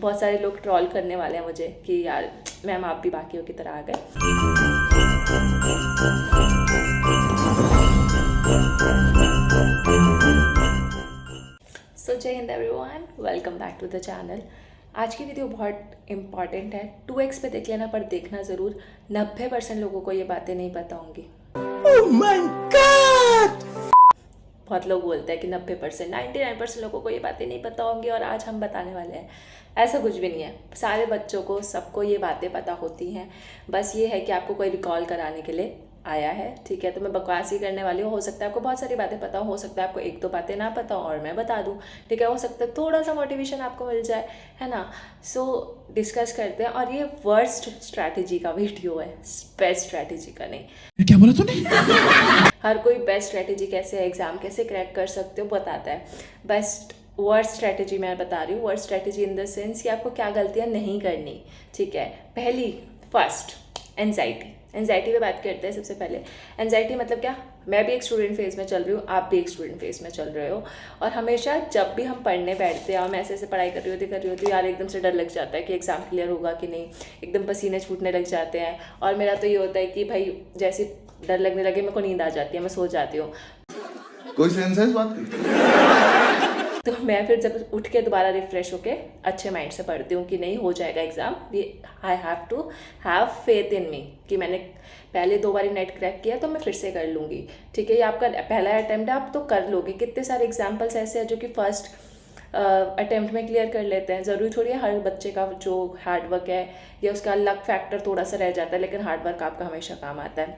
बहुत सारे लोग ट्रोल करने वाले हैं मुझे कि यार मैम आप भी बाकियों की तरह आ गए। So Jai Hind everyone, welcome back to the channel. आज की वीडियो बहुत इंपॉर्टेंट है। 2x पे देख लेना, पर देखना ज़रूर। 90% लोगों को ये बातें नहीं पता होंगी। Oh my God! बहुत लोग बोलते हैं कि 90%, 99% लोगों को ये बातें नहीं पता होंगी और आज हम बताने वाले हैं। ऐसा कुछ भी नहीं है, सारे बच्चों को, सबको ये बातें पता होती हैं। बस ये है कि आपको कोई रिकॉल कराने के लिए आया है, ठीक है। तो मैं बकवास ही करने वाली हूँ। हो सकता है आपको बहुत सारी बातें पता हो सकता है आपको एक दो बातें ना पता हो और मैं बता दूँ, ठीक है। हो सकता है थोड़ा सा मोटिवेशन आपको मिल जाए, है ना। सो डिस्कस करते हैं। और ये वर्स्ट स्ट्रैटेजी का वीडियो है, बेस्ट स्ट्रैटेजी का नहीं। क्या बोला तूने? हर कोई बेस्ट स्ट्रैटेजी कैसे है, एग्ज़ाम कैसे क्रैक कर सकते हो बताता है। बेस्ट वर्स्ट स्ट्रैटेजी मैं बता रही हूँ। Worst strategy in the sense कि आपको क्या गलतियाँ नहीं करनी, ठीक है। पहली, फर्स्ट, एंजाइटी पे बात करते हैं। सबसे पहले एंजाइटी मतलब क्या। मैं भी एक स्टूडेंट फेज़ में चल रही हूँ, आप भी एक स्टूडेंट फेज़ में चल रहे हो। और हमेशा जब भी हम पढ़ने बैठते हैं और मैं ऐसे पढ़ाई कर रही होती यार एकदम से डर लग जाता है कि एग्ज़ाम क्लियर होगा कि नहीं। एकदम पसीने छूटने लग जाते हैं। और मेरा तो ये होता है कि भाई जैसे डर लगने लगे मेरे को नींद आ जाती है, मैं सो जाती हूँ। कोई सेंस है इस बात की? तो मैं फिर जब उठ के दोबारा रिफ़्रेश होके अच्छे माइंड से पढ़ती हूँ कि नहीं हो जाएगा एग्ज़ाम। ये I have to have faith in me कि मैंने पहले 2 बार नेट क्रैक किया तो मैं फिर से कर लूँगी, ठीक है। ये आपका पहला अटैम्प्ट है, आप तो कर लोगे। कितने सारे एग्जाम्पल्स ऐसे हैं जो कि फर्स्ट अटैम्प्ट में क्लियर कर लेते हैं। ज़रूरी थोड़ी है हर बच्चे का जो हार्डवर्क है या उसका लक फैक्टर थोड़ा सा रह जाता है, लेकिन हार्डवर्क आपका हमेशा काम आता है।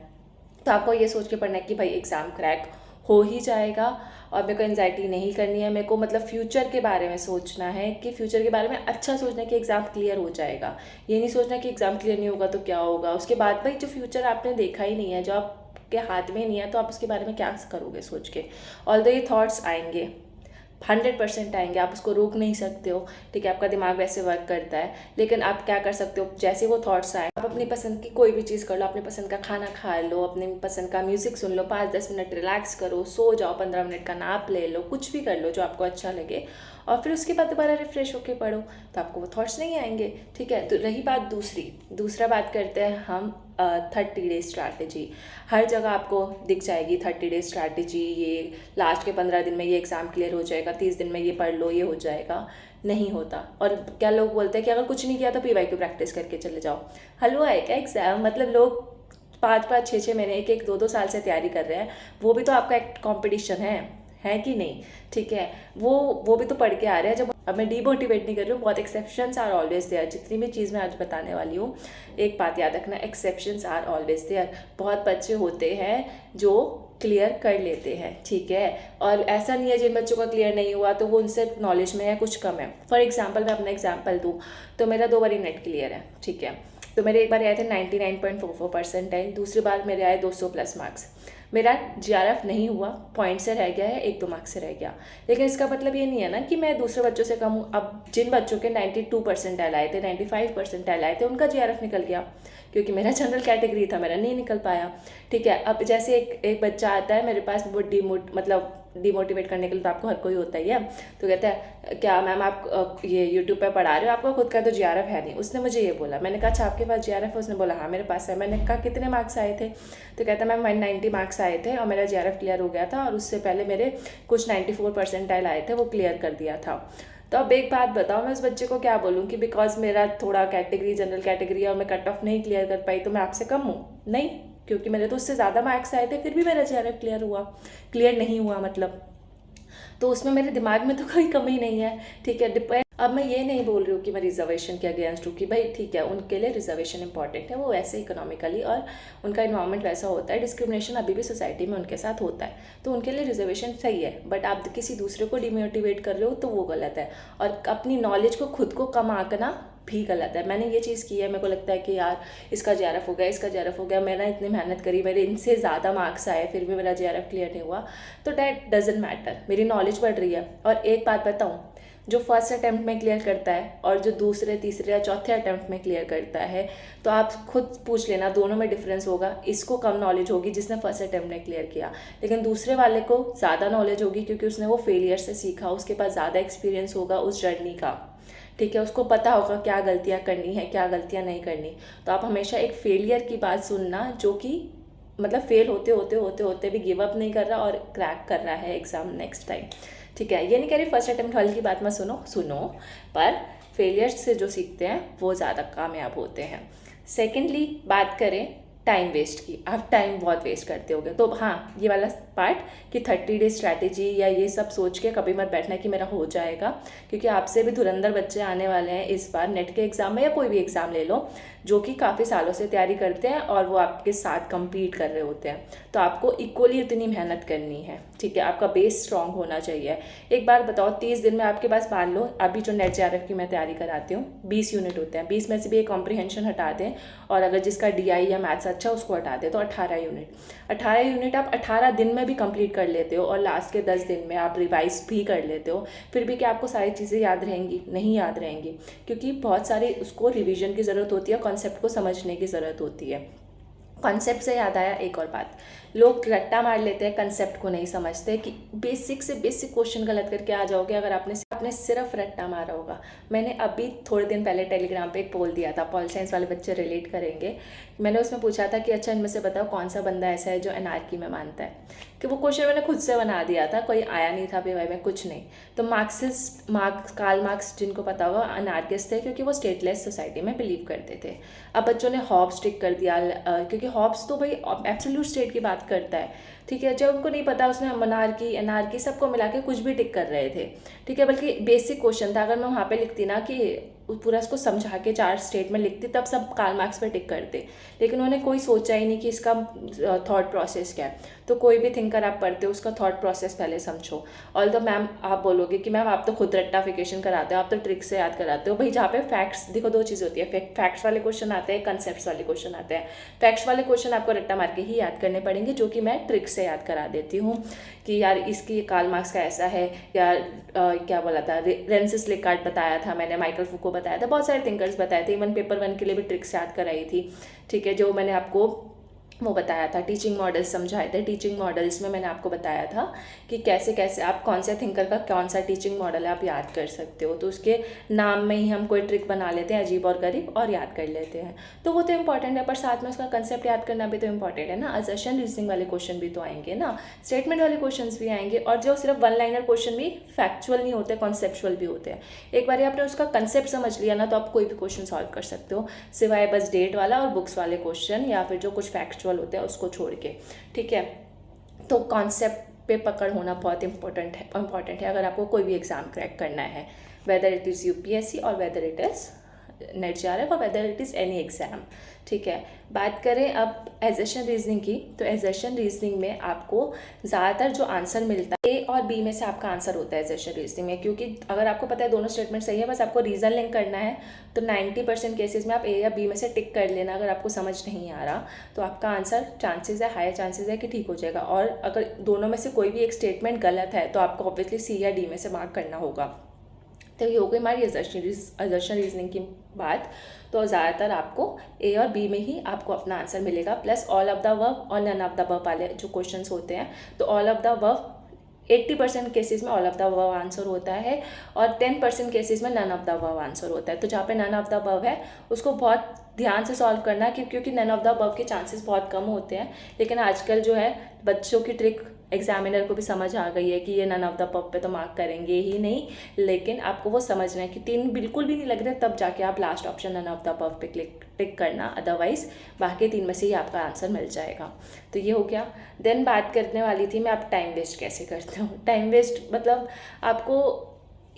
तो आपको ये सोच के पढ़ना है कि भाई एग्ज़ाम क्रैक हो ही जाएगा और मेरे को एंजाइटी नहीं करनी है। मेरे को मतलब फ्यूचर के बारे में सोचना है कि फ्यूचर के बारे में अच्छा सोचना है कि एग्ज़ाम क्लियर हो जाएगा। ये नहीं सोचना कि एग्ज़ाम क्लियर नहीं होगा तो क्या होगा उसके बाद। भाई जो फ्यूचर आपने देखा ही नहीं है, जो आपके हाथ में नहीं है, तो आप उसके बारे में क्या करोगे सोच के। ऑल्दो ये थॉट्स आएंगे, 100% आएंगे, आप उसको रोक नहीं सकते हो, ठीक है। आपका दिमाग वैसे वर्क करता है। लेकिन आप क्या कर सकते हो, जैसे वो थॉट्स आए आप अपनी पसंद की कोई भी चीज़ कर लो। अपनी पसंद का खाना खा लो, अपनी पसंद का म्यूज़िक सुन लो, 5-10 मिनट रिलैक्स करो, सो जाओ, 15 मिनट का नाप ले लो, कुछ भी कर लो जो आपको अच्छा लगे। और फिर उसके बाद दोबारा रिफ़्रेश होकर पढ़ो तो आपको वो थॉट्स नहीं आएंगे, ठीक है। तो रही बात दूसरा बात करते हैं हम 30 डेज स्ट्रैटेजी। हर जगह आपको दिख जाएगी 30 डेज स्ट्रैटेजी। ये लास्ट के 15 दिन में ये एग्ज़ाम क्लियर हो जाएगा, 30 दिन में ये पढ़ लो, ये हो जाएगा। नहीं होता। और क्या लोग बोलते हैं कि अगर कुछ नहीं किया तो PYQ प्रैक्टिस करके चले जाओ। हलवा है क्या एग्ज़ाम? मतलब लोग 5-5, 6-6 महीने, 1-1, 2-2 साल से तैयारी कर रहे हैं। वो भी तो आपका एक कॉम्पिटिशन है कि नहीं, ठीक है। वो भी तो पढ़ के आ रहे हैं। जब अब मैं डीमोटिवेट नहीं कर रही हूँ, बहुत एक्सेप्शंस आर ऑलवेज देयर। जितनी भी चीज़ मैं आज बताने वाली हूँ, एक बात याद रखना, एक्सेप्शंस आर ऑलवेज देयर। बहुत बच्चे होते हैं जो क्लियर कर लेते हैं, ठीक है। और ऐसा नहीं है जिन बच्चों का क्लियर नहीं हुआ तो वो उनसे नॉलेज में या कुछ कम है। फॉर एग्जाम्पल मैं अपना एग्जाम्पल दूँ तो मेरा 2 बार नेट क्लियर है, ठीक है। तो मेरे एक बार आए थे 99.44%, दूसरी बार मेरे आए 200+ मार्क्स। मेरा GRF नहीं हुआ, पॉइंट से रह गया है, 1-2 मार्क्स से रह गया। लेकिन इसका मतलब ये नहीं है ना कि मैं दूसरे बच्चों से कम हूँ। अब जिन बच्चों के 92% आए थे, 95% आए थे, उनका GRF निकल गया क्योंकि मेरा जनरल कैटेगरी था, मेरा नहीं निकल पाया, ठीक है। अब जैसे एक बच्चा आता है मेरे पास, वो डिमोटिवेट करने के लिए, तो आपको हर कोई होता ही है। तो कहता है क्या मैम आप ये यूट्यूब पे पढ़ा रहे हो, आपका खुद का तो GRF है नहीं। उसने मुझे ये बोला, मैंने कहा अच्छा आपके पास GRF है? उसने बोला हाँ मेरे पास है। मैंने कहा कितने मार्क्स आए थे? तो कहता मैम 190 मार्क्स आए थे और मेरा GRF क्लियर हो गया था और उससे पहले मेरे कुछ 94% आए थे, वो क्लियर कर दिया था। तो अब एक बात बताओ, मैं उस बच्चे को क्या बोलूँ कि बिकॉज मेरा थोड़ा कैटेगरी जनरल कैटेगरी है और मैं कट ऑफ नहीं क्लियर कर पाई तो मैं आपसे कम हूँ? नहीं, क्योंकि मेरे तो उससे ज़्यादा मार्क्स आए थे, फिर भी मेरा GRF क्लियर नहीं हुआ मतलब। तो उसमें मेरे दिमाग में तो कोई कमी नहीं है, ठीक है। डिपेंड। अब मैं ये नहीं बोल रही हूँ कि मैं रिजर्वेशन के अगेंस्ट हूँ कि भाई ठीक है उनके लिए रिजर्वेशन इंपॉर्टेंट है, वो वैसे इकोनॉमिकली और उनका इन्वायरमेंट वैसा होता है, डिस्क्रिमिनेशन अभी भी सोसाइटी में उनके साथ होता है, तो उनके लिए रिजर्वेशन सही है। बट आप किसी दूसरे को डिमोटिवेट कर रहे हो तो वो गलत है। और अपनी नॉलेज को खुद को कम आंकना भी गलत है। मैंने ये चीज़ की है, मेरे को लगता है कि यार इसका GRF हो गया, इसका GRF हो गया, मैंने इतनी मेहनत करी, मेरे इनसे ज़्यादा मार्क्स आए, फिर भी मेरा GRF क्लियर नहीं हुआ, तो डैट डजेंट मैटर, मेरी नॉलेज बढ़ रही है। और एक बात बताऊँ, जो फर्स्ट अटैम्प्ट में क्लियर करता है और जो दूसरे, तीसरे या चौथे अटैम्प्ट में क्लियर करता है, तो आप खुद पूछ लेना दोनों में डिफरेंस होगा। इसको कम नॉलेज होगी जिसने फर्स्ट अटैम्प्ट में क्लियर किया, लेकिन दूसरे वाले को ज़्यादा नॉलेज होगी क्योंकि उसने वो फेलियर से सीखा, उसके पास ज़्यादा एक्सपीरियंस होगा उस जर्नी का, ठीक है, उसको पता होगा क्या गलतियाँ करनी है, क्या गलतियाँ नहीं करनी। तो आप हमेशा एक फेलियर की बात सुनना जो कि मतलब फेल होते होते होते होते भी गिव अप नहीं कर रहा और क्रैक कर रहा है एग्ज़ाम नेक्स्ट टाइम। ठीक है, ये नहीं कह रही फर्स्ट अटेम्प्ट वाली की बात मत सुनो, पर फेलियर्स से जो सीखते हैं वो ज़्यादा कामयाब होते हैं। सेकेंडली बात करें टाइम वेस्ट की, आप टाइम बहुत वेस्ट करते होगे। तो हाँ, ये वाला पार्ट कि 30 डेज स्ट्रैटेजी या ये सब सोच के कभी मत बैठना कि मेरा हो जाएगा, क्योंकि आपसे भी धुरंधर बच्चे आने वाले हैं इस बार नेट के एग्ज़ाम में या कोई भी एग्ज़ाम ले लो, जो कि काफ़ी सालों से तैयारी करते हैं और वो आपके साथ कम्पीट कर रहे होते हैं। तो आपको इक्वली उतनी मेहनत करनी है। ठीक है, आपका बेस स्ट्रॉन्ग होना चाहिए। एक बार बताओ, 30 दिन में आपके पास मान लो अभी जो नेट JRF की मैं तैयारी कराती हूँ 20 यूनिट होते हैं, 20 में से भी एक कॉम्प्रिहेंशन हटा दें और अगर जिसका DI या मैथ्स अच्छा उसको हटा दें तो 18 यूनिट आप 18 दिन में भी कंप्लीट कर लेते हो और लास्ट के 10 दिन में आप रिवाइज भी कर लेते हो। फिर भी क्या आपको सारी चीज़ें याद रहेंगी? नहीं याद रहेंगी, क्योंकि बहुत सारी उसको रिवीजन की ज़रूरत होती है, कॉन्सेप्ट को समझने की ज़रूरत होती है। कॉन्सेप्ट से याद आया एक और बात, लोग रट्टा मार लेते हैं, कंसेप्ट को नहीं समझते कि बेसिक से बेसिक क्वेश्चन गलत करके आ जाओगे अगर आपने सिर्फ रट्टा मारा होगा। मैंने अभी थोड़े दिन पहले टेलीग्राम पे एक पोल दिया था, पॉल साइंस वाले बच्चे रिलेट करेंगे। मैंने उसमें पूछा था कि अच्छा इनमें से बताओ कौन सा बंदा ऐसा है जो एनार्की में मानता है, कि वो क्वेश्चन मैंने खुद से बना दिया था, कोई आया नहीं था पेपर में, कुछ नहीं। तो कार्ल मार्क्स जिनको पता होगा अनार्किस्ट थे, क्योंकि वो स्टेटलेस सोसाइटी में बिलीव करते थे। अब बच्चों ने हॉब्स टिक कर दिया, क्योंकि हॉब्स तो भाई एब्सोल्यूट स्टेट की बात करता है। ठीक है, जब उनको नहीं पता उसने मनार्की एनार्की सबको मिला के कुछ भी टिक कर रहे थे। ठीक है, बल्कि बेसिक क्वेश्चन था, अगर मैं वहाँ पे लिखती ना कि पूरा इसको समझा के 4 स्टेटमेंट लिखती तब सब कार्ल मार्क्स पे टिक करते, लेकिन उन्होंने कोई सोचा ही नहीं कि इसका थॉट प्रोसेस क्या है। तो कोई भी थिंकर आप पढ़ते हो उसका थॉट प्रोसेस पहले समझो। ऑल्दो मैम आप बोलोगे कि मैम आप तो खुद रट्टाफिकेशन कराते हो, आप तो ट्रिक से याद कराते हो। भाई जहाँ पे फैक्ट्स, देखो 2 चीज़ होती है, फैक्ट्स वाले क्वेश्चन आते हैं, कंसेप्ट वाले क्वेश्चन आते हैं। फैक्ट्स वाले क्वेश्चन आपको रट्टा मार के ही याद करने पड़ेंगे, जो कि मैं ट्रिक से याद करा देती हूँ कि यार इसकी कार्ल मार्क्स का ऐसा है, या क्या बोला था, रेंसिस लेकार्ट बताया था मैंने, माइकल फूको बताया था, बहुत सारे थिंकर्स बताए थे, इवन पेपर 1 के लिए भी ट्रिक्स याद कराई थी। ठीक है, जो मैंने आपको वो बताया था, टीचिंग मॉडल्स समझाए थे। टीचिंग मॉडल्स में मैंने आपको बताया था कि कैसे कैसे आप कौन से थिंकर का कौन सा टीचिंग मॉडल है आप याद कर सकते हो। तो उसके नाम में ही हम कोई ट्रिक बना लेते हैं अजीब और गरीब और याद कर लेते हैं, तो वो तो इंपॉर्टेंट है, पर साथ में उसका कंसेप्ट याद करना भी तो इंपॉर्टेंट है ना। असर्शन रीजनिंग वाले क्वेश्चन भी तो आएंगे ना, स्टेटमेंट वाले क्वेश्चन भी आएंगे, और जो सिर्फ 1 लाइनर क्वेश्चन भी फैक्चुअल नहीं होते, कॉन्सेप्चुअल भी होते हैं। एक बार आपने उसका कंसेप्ट समझ लिया ना तो आप कोई भी क्वेश्चन सॉल्व कर सकते हो, सिवाय बस डेट वाला और बुक्स वाले क्वेश्चन या फिर जो कुछ फैक्चुअल होते हैं उसको छोड़ के। ठीक है, तो कॉन्सेप्ट पे पकड़ होना बहुत इंपॉर्टेंट है अगर आपको कोई भी एग्ज़ाम क्रैक करना है, वेदर इट इज़ UPSC और whether it is net JRF और whether it is any exam. ठीक है, बात करें अब एजर्शन रीजनिंग की, तो एजर्शन रीजनिंग में आपको ज़्यादातर जो आंसर मिलता है A और B में से आपका आंसर होता है एजर्शन रीजनिंग में, क्योंकि अगर आपको पता है दोनों स्टेटमेंट सही है, बस आपको रीज़न लिंक करना है, तो 90% केसेस में आप A या B में से टिक कर लेना। अगर आपको समझ नहीं आ रहा तो आपका आंसर हाई चांसेस है कि ठीक हो जाएगा, और अगर दोनों में से कोई भी एक स्टेटमेंट गलत है तो आपको ऑब्वियसली C या D में से मार्क करना होगा। तो ये हो गई हमारी असर्शन रीजनिंग की बात। तो ज़्यादातर आपको A और B में ही आपको अपना आंसर मिलेगा, plus all of the above और नन ऑफ द अबव वाले जो क्वेश्चंस होते हैं, तो all of the above 80% cases में all of the above answer होता है और 10% केसेस में none of the above answer होता है। तो जहाँ पे नन ऑफ द अबव है उसको बहुत ध्यान से सॉल्व करना, क्योंकि नन ऑफ द अबव के चांसेस बहुत कम होते हैं। लेकिन आजकल जो है बच्चों की ट्रिक एग्जामिनर को भी समझ आ गई है कि ये नन ऑफ द अबव पे तो मार्क करेंगे ही नहीं, लेकिन आपको वो समझना है कि 3 बिल्कुल भी नहीं लग रहे, तब जाके आप last option none of the above पे टिक करना, अदरवाइज बाकी 3 में से ही आपका आंसर मिल जाएगा। तो ये हो गया। देन बात करने वाली थी मैं, आप टाइम वेस्ट कैसे करते हो। टाइम वेस्ट मतलब आपको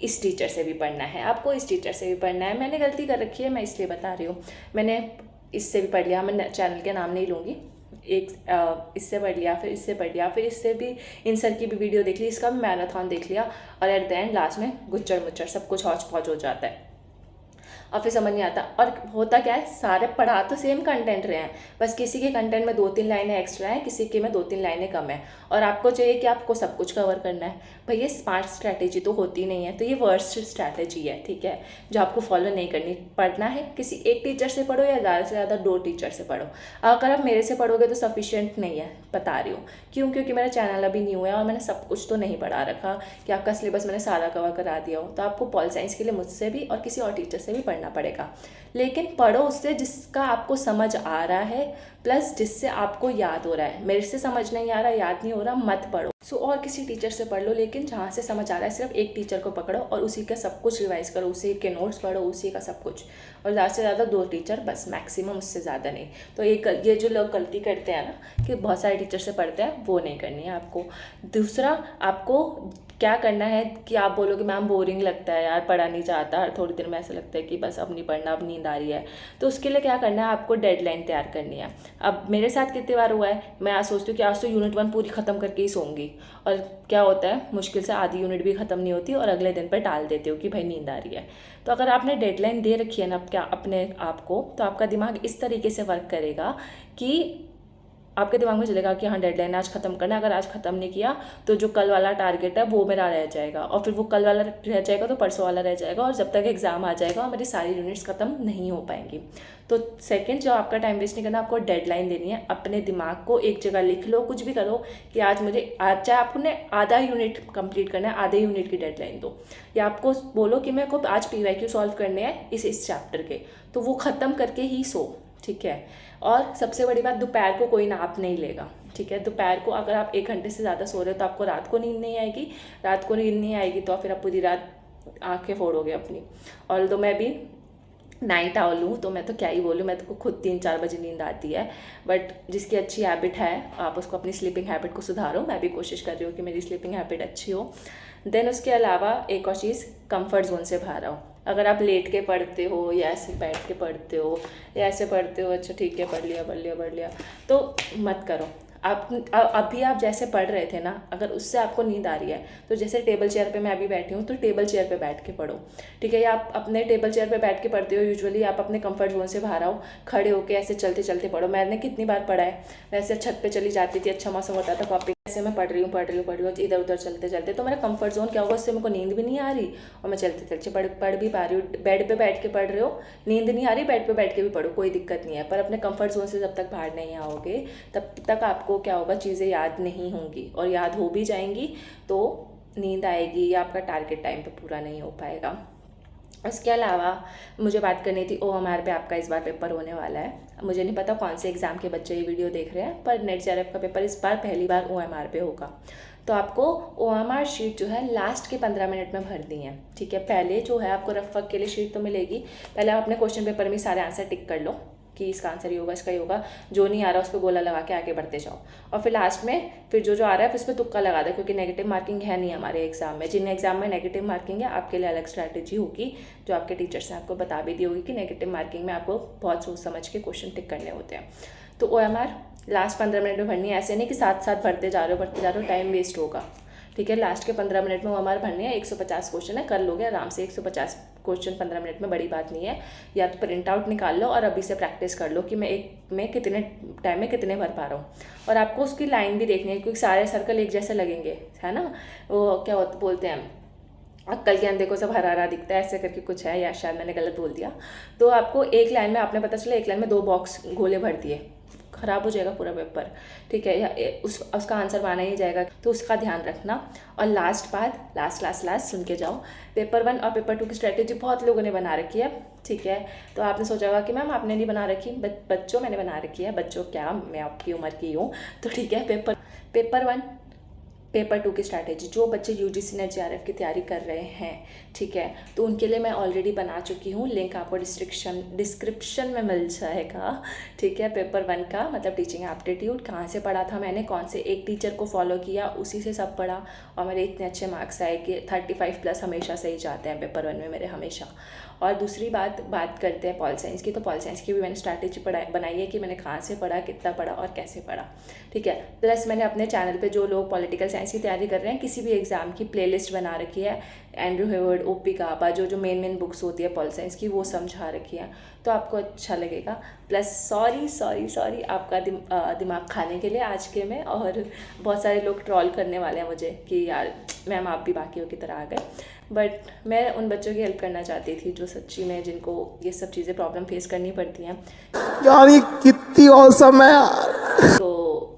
इस टीचर से भी पढ़ना है, आपको इस टीचर से भी पढ़ना है। मैंने गलती कर रखी है, मैं इसलिए बता रही हूँ, मैंने इससे भी पढ़ लिया, मैं चैनल के नाम नहीं लूँगी, इससे पढ़ लिया, फिर इससे पढ़ लिया, फिर इससे भी इन सर की भी वीडियो देख ली, इसका भी मैराथन देख लिया, और एट द एंड लास्ट में गुच्चर मुच्चर सब कुछ हौच पौच हो जाता है। और फिर समझ नहीं आता। और होता क्या है, सारे पढ़ा तो सेम कंटेंट रहे हैं, बस किसी के कंटेंट में 2-3 लाइनें एक्स्ट्रा हैं, किसी के में 2-3 लाइनें कम है, और आपको चाहिए कि आपको सब कुछ कवर करना है। भाई ये स्मार्ट स्ट्रैटेजी तो होती नहीं है, तो ये वर्स्ट स्ट्रैटेजी है, ठीक है, जो आपको फॉलो नहीं करनी। पढ़ना है किसी एक टीचर से पढ़ो या ज़्यादा से ज़्यादा 2 टीचर से पढ़ो। अगर आप मेरे से पढ़ोगे तो सफिशिएंट नहीं है, बता रही हूँ। क्यों? क्योंकि मेरा चैनल अभी न्यू है और मैंने सब कुछ तो नहीं पढ़ा रखा कि आपका सिलेबस मैंने सारा कवर करा दिया हो। तो आपको पॉल साइंस के लिए मुझसे भी और किसी और टीचर से भी पढ़ना पड़ेगा, लेकिन पढ़ो उससे जिसका आपको समझ आ रहा है, प्लस जिससे आपको याद हो रहा है। मेरे से समझ नहीं आ रहा, याद नहीं हो रहा, मत पढ़ो। सो और किसी टीचर से पढ़ लो, लेकिन जहाँ से समझ आ रहा है सिर्फ एक टीचर को पकड़ो और उसी का सब कुछ रिवाइज करो, उसी के नोट्स पढ़ो, उसी का सब कुछ। और ज़्यादा से ज़्यादा 2 टीचर बस, मैक्सिमम, उससे ज़्यादा नहीं। तो ये जो लोग गलती करते हैं ना कि बहुत सारे टीचर से पढ़ते हैं, वो नहीं करनी है आपको। दूसरा, आपको क्या करना है कि आप बोलोगे मैम बोरिंग लगता है यार, पढ़ा नहीं जाता, हर थोड़ी देर में ऐसा लगता है कि बस अब नहीं पढ़ना, अब नींद आ रही है। तो उसके लिए क्या करना है, आपको डेडलाइन तैयार करनी है। अब मेरे साथ कितनी बार हुआ है, मैं आज सोचती हूँ कि आज तो यूनिट 1 पूरी ख़त्म करके ही सोऊंगी, और क्या होता है, मुश्किल से आधी यूनिट भी ख़त्म नहीं होती और अगले दिन पर टाल देती हूँ कि भाई नींद आ रही है। तो अगर आपने डेडलाइन दे रखी है ना क्या अपने आप को, तो आपका दिमाग इस तरीके से वर्क करेगा कि आपके दिमाग में चलेगा कि हाँ डेडलाइन आज ख़त्म करना है। अगर आज ख़त्म नहीं किया तो जो कल वाला टारगेट है वो मेरा रह जाएगा, और फिर वो कल वाला रह जाएगा तो परसों वाला रह जाएगा, और जब तक एग्ज़ाम आ जाएगा और मेरी सारी यूनिट्स ख़त्म नहीं हो पाएंगी। तो सेकंड, जो आपका टाइम वेस्ट नहीं करना, आपको डेडलाइन देनी है। अपने दिमाग को एक जगह लिख लो, कुछ भी करो कि आज मुझे, आज चाहे आपने आधा यूनिट कंप्लीट करना है, आधे यूनिट की डेडलाइन दो, या आपको बोलो कि मेरे को आज PYQ सॉल्व करने हैं इस चैप्टर के, तो वो ख़त्म करके ही सो, ठीक है। और सबसे बड़ी बात, दोपहर को कोई नाप नहीं लेगा, ठीक है। दोपहर को अगर आप 1 घंटे से ज़्यादा सो रहे हो तो आपको रात को नींद नहीं आएगी, रात को नींद नहीं आएगी तो फिर आप पूरी रात आंखें फोड़ोगे अपनी। और तो मैं भी नाइट आउल हूँ, तो मैं तो क्या ही बोलूँ, मैं तो खुद 3-4 बजे नींद आती है। बट जिसकी अच्छी हैबिट है, आप उसको अपनी स्लीपिंग हैबिट को सुधारो। मैं भी कोशिश कर रही हूँ कि मेरी स्लीपिंग हैबिट अच्छी हो। देन उसके अलावा एक और चीज़, कंफर्ट जोन से बाहर आओ। अगर आप लेट के पढ़ते हो या ऐसे बैठ के पढ़ते हो या ऐसे पढ़ते हो, अच्छा ठीक है पढ़ लिया, तो मत करो। आप अभी आप जैसे पढ़ रहे थे ना, अगर उससे आपको नींद आ रही है तो जैसे टेबल चेयर पे मैं अभी बैठी हूँ, तो टेबल चेयर पे बैठ के पढ़ो, ठीक है। या आप अपने टेबल चेयर पे बैठ के पढ़ते हो यूजुअली, आप अपने कंफर्ट जोन से बाहर आओ, खड़े होके ऐसे चलते चलते पढ़ो। मैंने कितनी बार पढ़ा है, वैसे छत पे चली जाती थी, अच्छा मौसम होता था, कॉपी ऐसे मैं पढ़ रही हूँ इधर उधर चलते चलते, तो मेरा कंफर्ट जोन क्या होगा, उससे मेरे को नींद भी नहीं आ रही और मैं चलते चलते पढ़ भी पा रही हूँ। बेड पे बैठ के पढ़ रहे हो, नींद नहीं आ रही, बेड पे बैठ के भी पढ़ो, कोई दिक्कत नहीं है। पर अपने कंफर्ट जोन से जब तक बाहर नहीं आओगे तब तक आपको क्या होगा, चीज़ें याद नहीं होंगी, और याद हो भी जाएंगी तो नींद आएगी या आपका टारगेट टाइम पे पूरा नहीं हो पाएगा। इसके अलावा मुझे बात करनी थी OMR पे, आपका इस बार पेपर होने वाला है। मुझे नहीं पता कौन से एग्ज़ाम के बच्चे ये वीडियो देख रहे हैं, पर नेट JRF का पेपर इस बार पहली बार OMR पे होगा। तो आपको OMR शीट जो है लास्ट के 15 मिनट में भरनी है, ठीक है। पहले जो है आपको रफ वर्क के लिए शीट तो मिलेगी, पहले आप अपने क्वेश्चन पेपर में सारे आंसर टिक कर लो कि इसका आंसर ये होगा, इसका ये होगा, जो नहीं आ रहा उस पर गोला लगा के आगे बढ़ते जाओ। और फिर लास्ट में फिर जो आ रहा है उस पर तुक्का लगा दो, क्योंकि नेगेटिव मार्किंग है नहीं हमारे एग्जाम में। जिन एग्जाम में नेगेटिव मार्किंग है, आपके लिए अलग स्ट्रैटेजी होगी, जो आपके टीचर्स ने आपको बता भी दी होगी कि नेगेटिव मार्किंग में आपको बहुत सोच समझ के क्वेश्चन टिक करने होते हैं। तो OMR लास्ट 15 मिनट में भरनी है, ऐसे नहीं कि साथ साथ भरते जा रहे हो, टाइम वेस्ट होगा, ठीक है। लास्ट के 15 मिनट में OMR भरने हैं। 150 क्वेश्चन है, कर लोगे आराम से 150 क्वेश्चन 15 मिनट में, बड़ी बात नहीं है। या तो प्रिंट आउट निकाल लो और अभी से प्रैक्टिस कर लो कि मैं कितने टाइम में कितने भर पा रहा हूँ। और आपको उसकी लाइन भी देखनी है, क्योंकि सारे सर्कल एक जैसे लगेंगे, है ना। वो क्या बोलते हैं, अक्कल के अंधे को सब हरा हरा दिखता है, ऐसे करके कुछ है, या शायद मैंने गलत बोल दिया। तो आपको एक लाइन में, आपने पता चला एक लाइन में 2 बॉक्स गोले भर दिए, खराब हो जाएगा पूरा पेपर, ठीक है, या उसका आंसर माना ही जाएगा, तो उसका ध्यान रखना। और लास्ट बात, लास्ट सुन के जाओ, पेपर 1 और पेपर 2 की स्ट्रैटेजी बहुत लोगों ने बना रखी है, ठीक है। तो आपने सोचा होगा कि मैम आपने नहीं बना रखी, बच्चों मैंने बना रखी है, बच्चों क्या, मैं आपकी उम्र की हूँ, तो ठीक है। पेपर 1 पेपर 2 की स्ट्रैटेजी, जो बच्चे UGC नेट JRF की तैयारी कर रहे हैं, ठीक है, तो उनके लिए मैं ऑलरेडी बना चुकी हूँ, लिंक आपको डिस्क्रिप्शन में मिल जाएगा, ठीक है। पेपर 1 का मतलब टीचिंग एप्टीट्यूड, कहाँ से पढ़ा था मैंने, कौन से एक टीचर को फॉलो किया, उसी से सब पढ़ा, और मेरे इतने अच्छे मार्क्स आए कि 35+ हमेशा सही जाते हैं पेपर 1 में मेरे, हमेशा। और दूसरी बात करते हैं पॉल साइंस की। तो पॉल साइंस की भी मैंने स्ट्रैटेजी बनाई है कि मैंने कहाँ से पढ़ा, कितना पढ़ा और कैसे पढ़ा, ठीक है। प्लस मैंने अपने चैनल पे जो लोग पॉलिटिकल साइंस की तैयारी कर रहे हैं, किसी भी एग्ज़ाम की प्लेलिस्ट बना रखी है। एंड्रू हेवर्ड, ओपी कापा, जो मेन बुक्स होती है पॉल साइंस की, वो समझा रखी है, तो आपको अच्छा लगेगा। प्लस सॉरी आपका दिमाग खाने के लिए आज के में, और बहुत सारे लोग ट्रॉल करने वाले हैं मुझे कि यार मैम आप भी बाकियों की तरह आ गए, बट मैं उन बच्चों की हेल्प करना चाहती थी जो सच्ची में जिनको ये सब चीज़ें प्रॉब्लम फेस करनी पड़ती हैं। यार ये कितनी औसम है यार। तो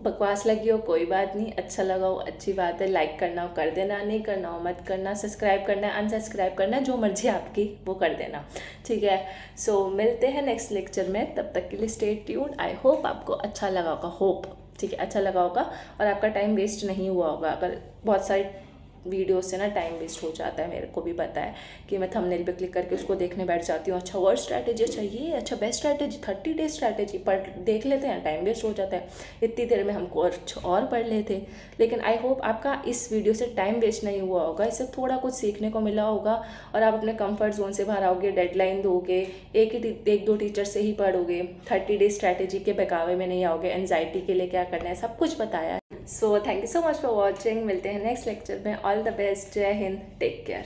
बकवास लगी हो कोई बात नहीं, अच्छा लगा हो अच्छी बात है, लाइक करना हो कर देना, नहीं करना हो मत करना, सब्सक्राइब करना है अनसब्सक्राइब करना है, जो मर्जी आपकी वो कर देना, ठीक है। सो मिलते हैं नेक्स्ट लेक्चर में, तब तक के लिए स्टे ट्यून्ड। आई होप आपको अच्छा लगा होगा, होप, ठीक है, अच्छा लगा होगा और आपका टाइम वेस्ट नहीं हुआ होगा। अगर बहुत सारे वीडियो से ना टाइम वेस्ट हो जाता है, मेरे को भी पता है कि मैं थंबनेल पे क्लिक करके उसको देखने बैठ जाती हूँ, अच्छा वर्ड स्ट्रैटेजी, अच्छा ये, अच्छा बेस्ट स्ट्रैटेजी, 30 डेज स्ट्रैटेजी पढ़ देख लेते हैं, टाइम वेस्ट हो जाता है। इतनी देर में हम कुछ और पढ़ लेते। लेकिन आई होप आपका इस वीडियो से टाइम वेस्ट नहीं हुआ होगा, इससे थोड़ा कुछ सीखने को मिला होगा और आप अपने कंफर्ट जोन से बाहर आओगे, डेडलाइन दोगे, एक दो टीचर से ही पढ़ोगे, 30 डेज स्ट्रैटेजी के बहकावे में नहीं आओगे, एनजाइटी के लिए क्या करना है सब कुछ बताया है। So thank you so much for watching, मिलते हैं नेक्स्ट लेक्चर में। ऑल द बेस्ट, जय हिंद, टेक केयर।